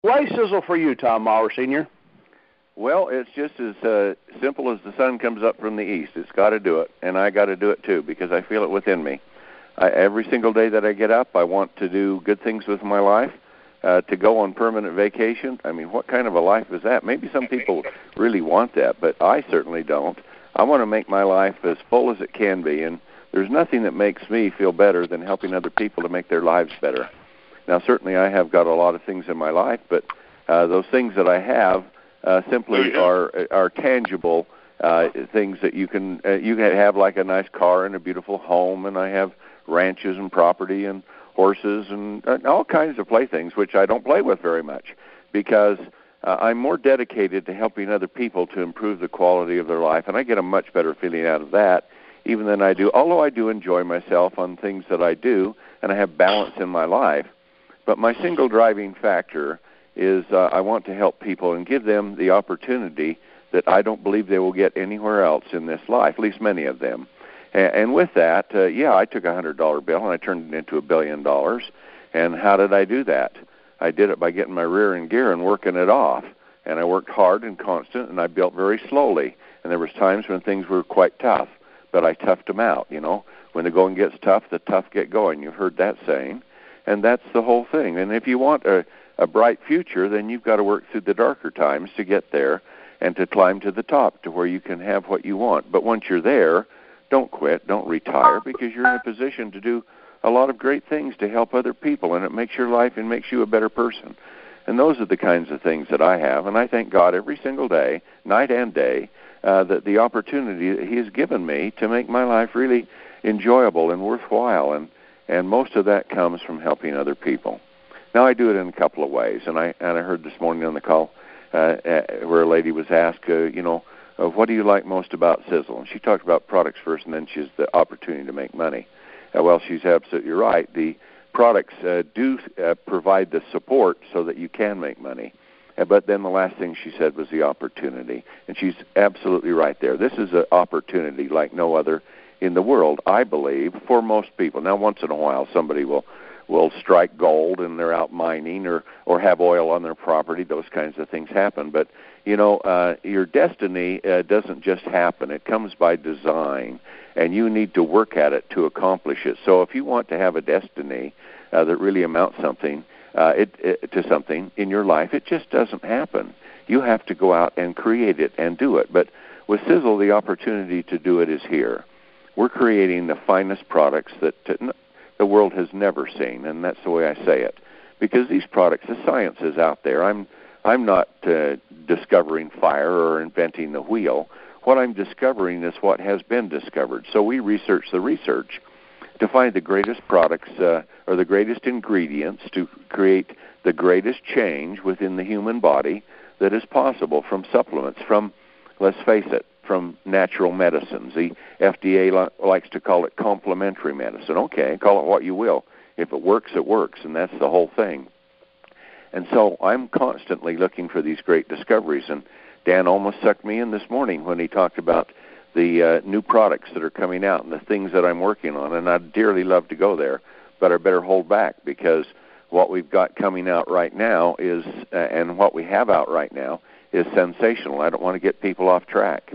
Why Sizzle for you, Tom Mower Sr.? Well, it's just as simple as the sun comes up from the east. It's got to do it, and I got to do it too because I feel it within me. Every single day that I get up, I want to do good things with my life, to go on permanent vacation. I mean, what kind of a life is that? Maybe some people really want that, but I certainly don't. I want to make my life as full as it can be, and there's nothing that makes me feel better than helping other people to make their lives better. Now, certainly I have got a lot of things in my life, but those things that I have simply are tangible things that you can have, like a nice car and a beautiful home, and I have ranches and property and horses and all kinds of playthings, which I don't play with very much because I'm more dedicated to helping other people to improve the quality of their life, and I get a much better feeling out of that even than I do, although I do enjoy myself on things that I do, and I have balance in my life. But my single driving factor is I want to help people and give them the opportunity that I don't believe they will get anywhere else in this life, at least many of them. And with that, I took a $100 bill and I turned it into $1 billion. And how did I do that? I did it by getting my rear in gear and working it off. And I worked hard and constant, and I built very slowly. And there was times when things were quite tough, but I toughed them out. You know, when the going gets tough, the tough get going. You've heard that saying. And that's the whole thing. And if you want a bright future, then you've got to work through the darker times to get there and to climb to the top to where you can have what you want. But once you're there, don't quit, don't retire, because you're in a position to do a lot of great things to help other people, and it makes your life and makes you a better person. And those are the kinds of things that I have, and I thank God every single day, night and day, that the opportunity that He has given me to make my life really enjoyable and worthwhile, and most of that comes from helping other people. Now, I do it in a couple of ways, and I heard this morning on the call where a lady was asked, what do you like most about Sizzle? And she talked about products first, and then she's the opportunity to make money. Well, she's absolutely right. The products do provide the support so that you can make money. But then the last thing she said was the opportunity. And she's absolutely right there. This is an opportunity like no other in the world, I believe, for most people. Now, once in a while, somebody will strike gold and they're out mining or have oil on their property. Those kinds of things happen. But, your destiny doesn't just happen. It comes by design, and you need to work at it to accomplish it. So if you want to have a destiny that really amounts to something in your life, it just doesn't happen. You have to go out and create it and do it. But with Sizzle, the opportunity to do it is here. We're creating the finest products that the world has never seen, and that's the way I say it. Because these products, the science is out there. I'm not discovering fire or inventing the wheel. What I'm discovering is what has been discovered. So we research the research to find the greatest products or the greatest ingredients to create the greatest change within the human body that is possible from supplements, from, let's face it, from natural medicines. The FDA likes to call it complementary medicine. Okay, call it what you will. If it works, it works, and that's the whole thing. And so I'm constantly looking for these great discoveries, and Dan almost sucked me in this morning when he talked about the new products that are coming out and the things that I'm working on, and I'd dearly love to go there, but I better hold back because what we've got coming out right now is, and what we have out right now, is sensational. I don't want to get people off track.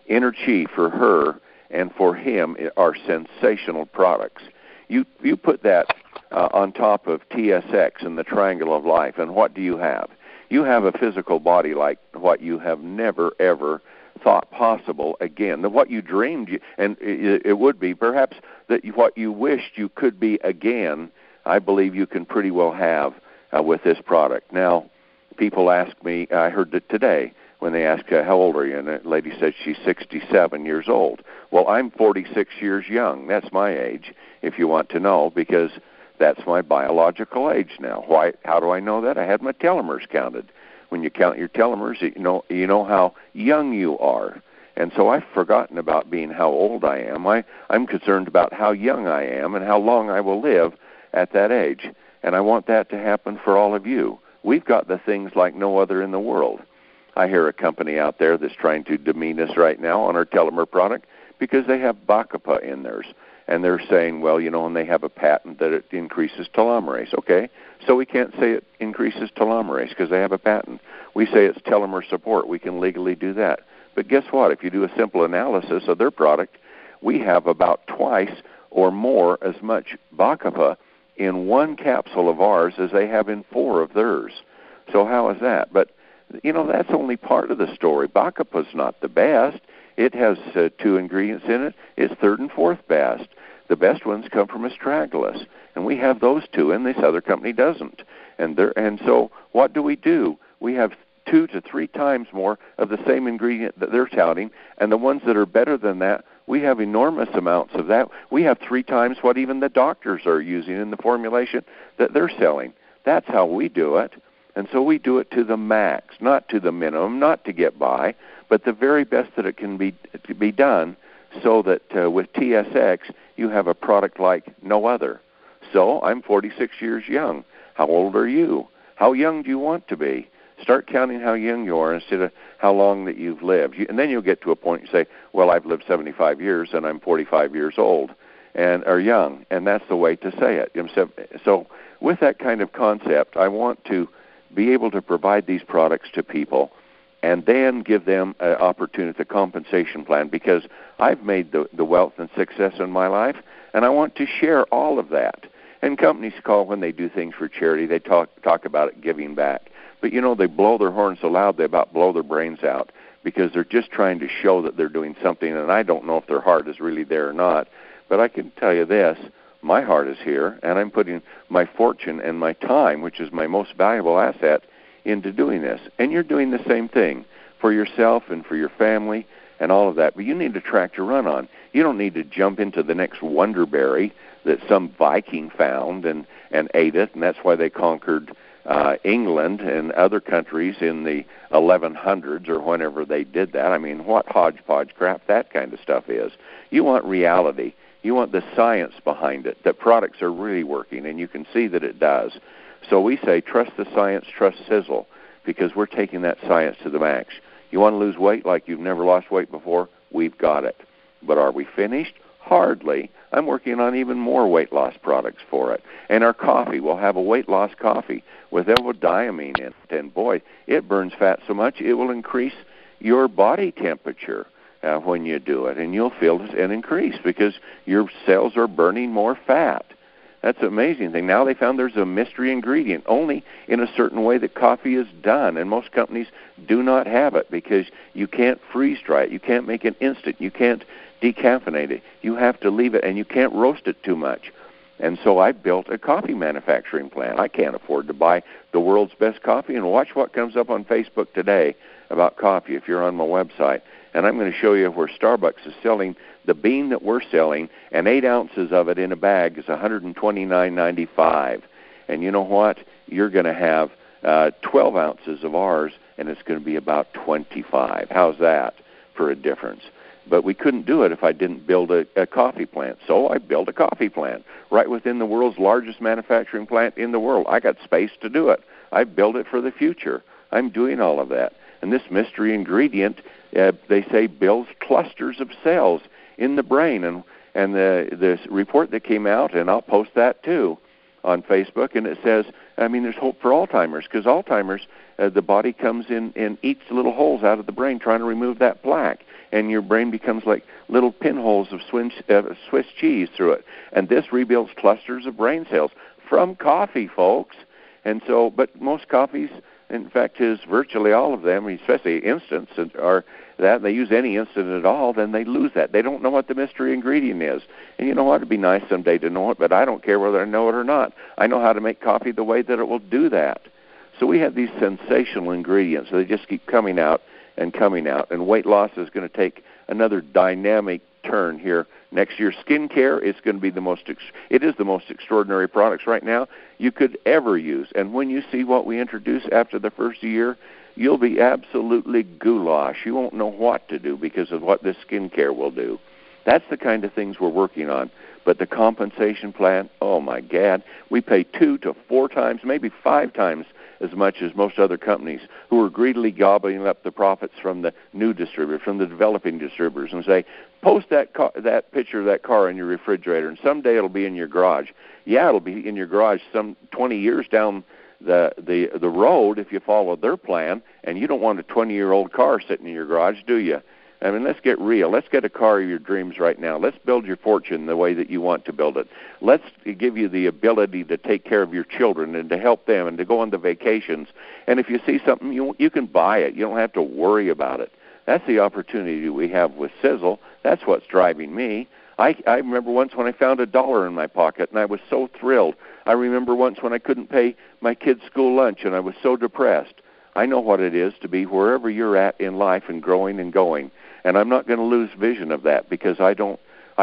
Inner Chi for her and for him are sensational products. You put that on top of TSX and the Triangle of Life, and what do you have? You have a physical body like what you have never, ever thought possible again. What you dreamed, and it would be perhaps that what you wished you could be again, I believe you can pretty well have with this product. Now, people ask me, I heard it today, when they ask, how old are you? And the lady said she's 67 years old. Well, I'm 46 years young. That's my age, if you want to know, because that's my biological age now. Why? How do I know that? I had my telomeres counted. When you count your telomeres, you know how young you are. And so I've forgotten about being how old I am. I'm concerned about how young I am and how long I will live at that age. And I want that to happen for all of you. We've got the things like no other in the world. I hear a company out there that's trying to demean us right now on our telomere product because they have Bacapa in theirs. And they're saying, well, and they have a patent that it increases telomerase. Okay, so we can't say it increases telomerase because they have a patent. We say it's telomere support. We can legally do that. But guess what? If you do a simple analysis of their product, we have about twice or more as much Bacapa in one capsule of ours as they have in 4 of theirs. So how is that? But, that's only part of the story. Bacapa's not the best. It has 2 ingredients in it. It's 3rd and 4th best. The best ones come from astragalus, and we have those 2, and this other company doesn't. And so what do? We have 2 to 3 times more of the same ingredient that they're touting, and the ones that are better than that, we have enormous amounts of that. We have 3 times what even the doctors are using in the formulation that they're selling. That's how we do it. And so we do it to the max, not to the minimum, not to get by, but the very best that it can be done, so that with TSX, you have a product like no other. So I'm 46 years young. How old are you? How young do you want to be? Start counting how young you are instead of how long that you've lived. And then you'll get to a point and say, well, I've lived 75 years and I'm 45 years old or young, and that's the way to say it. So with that kind of concept, I want to be able to provide these products to people and then give them an opportunity, the compensation plan, because I've made the wealth and success in my life, and I want to share all of that. And companies call when they do things for charity, they talk about it giving back. But, they blow their horns so loud they about blow their brains out because they're just trying to show that they're doing something, and I don't know if their heart is really there or not. But I can tell you this, my heart is here, and I'm putting my fortune and my time, which is my most valuable asset, into doing this. And you're doing the same thing for yourself and for your family and all of that. But you need a track to run on. You don't need to jump into the next wonderberry that some Viking found and ate it, and that's why they conquered England and other countries in the 1100s or whenever they did that. I mean, what hodgepodge crap that kind of stuff is. You want reality. You want the science behind it, that products are really working, and you can see that it does. So we say, trust the science, trust Sizzle, because we're taking that science to the max. You want to lose weight like you've never lost weight before? We've got it. But are we finished? Hardly. I'm working on even more weight loss products for it. And our coffee, we'll have a weight loss coffee with L-diamine in it. And boy, it burns fat so much it will increase your body temperature when you do it. And you'll feel an increase because your cells are burning more fat. That's an amazing thing. Now they found there's a mystery ingredient only in a certain way that coffee is done, and most companies do not have it because you can't freeze-dry it. You can't make it instant. You can't decaffeinate it. You have to leave it, and you can't roast it too much. And so I built a coffee manufacturing plant. I can't afford to buy the world's best coffee, and watch what comes up on Facebook today about coffee if you're on my website. And I'm going to show you where Starbucks is selling the bean that we're selling, and 8 ounces of it in a bag is $129.95. And you know what? You're going to have 12 ounces of ours, and it's going to be about $25. How's that for a difference? But we couldn't do it if I didn't build a coffee plant. So I built a coffee plant right within the world's largest manufacturing plant in the world. I got space to do it. I built it for the future. I'm doing all of that. And this mystery ingredient, they say, builds clusters of cells in the brain. And this report that came out, and I'll post that too on Facebook, and it says, there's hope for Alzheimer's, because Alzheimer's, the body comes in and eats little holes out of the brain trying to remove that plaque, and your brain becomes like little pinholes of Swiss cheese through it. And this rebuilds clusters of brain cells from coffee, folks. And so, but most coffees, in fact, is virtually all of them, especially instants, are that they use any instant at all, then they lose that. They don't know what the mystery ingredient is. And you know what? It'd be nice someday to know it, but I don't care whether I know it or not. I know how to make coffee the way that it will do that. So we have these sensational ingredients. So they just keep coming out and coming out. And weight loss is going to take another dynamic turn here next year. Skincare is going to be it is the most extraordinary products right now you could ever use. And when you see what we introduce after the first year, you'll be absolutely goulash. You won't know what to do because of what this skincare will do. That's the kind of things we're working on. But the compensation plan, oh my God, we pay 2 to 4 times, maybe 5 times as much as most other companies who are greedily gobbling up the profits from the new distributors, from the developing distributors, and say, post that picture of that car in your refrigerator, and someday it'll be in your garage. Yeah, it'll be in your garage some 20 years down the road if you follow their plan, and you don't want a 20-year-old car sitting in your garage, do you? I mean, let's get real. Let's get a car of your dreams right now. Let's build your fortune the way that you want to build it. Let's give you the ability to take care of your children and to help them and to go on the vacations. And if you see something, you can buy it. You don't have to worry about it. That's the opportunity we have with Sizzle. That's what's driving me. I remember once when I found $1 in my pocket, and I was so thrilled. I remember once when I couldn't pay my kids' school lunch, and I was so depressed. I know what it is to be wherever you're at in life and growing and going. And I'm not going to lose vision of that because I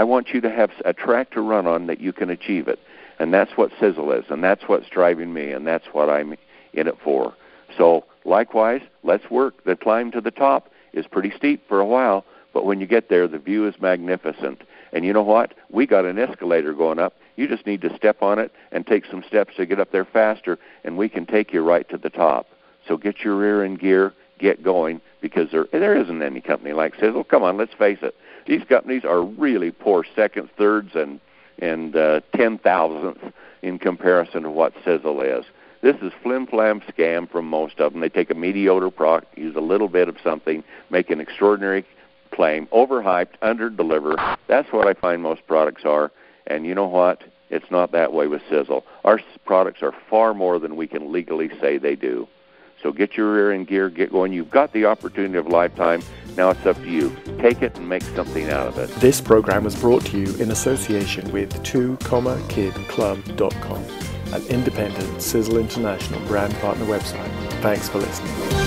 want you to have a track to run on that you can achieve it. And that's what Sizzle is, and that's what's driving me, and that's what I'm in it for. So likewise, let's work. The climb to the top is pretty steep for a while, but when you get there, the view is magnificent. And you know what? We got an escalator going up. You just need to step on it and take some steps to get up there faster, and we can take you right to the top. So get your rear in gear, get going, because there isn't any company like Sizzle. Come on, let's face it. These companies are really poor seconds, thirds, and 10,000ths in comparison to what Sizzle is. This is flim-flam scam from most of them. They take a mediocre product, use a little bit of something, make an extraordinary claim, overhyped, under-deliver. That's what I find most products are. And you know what? It's not that way with Sizzle. Our products are far more than we can legally say they do. So get your rear in gear, get going. You've got the opportunity of a lifetime. Now it's up to you. Take it and make something out of it. This program was brought to you in association with 2KidClub.com, an independent Sizzle International brand partner website. Thanks for listening.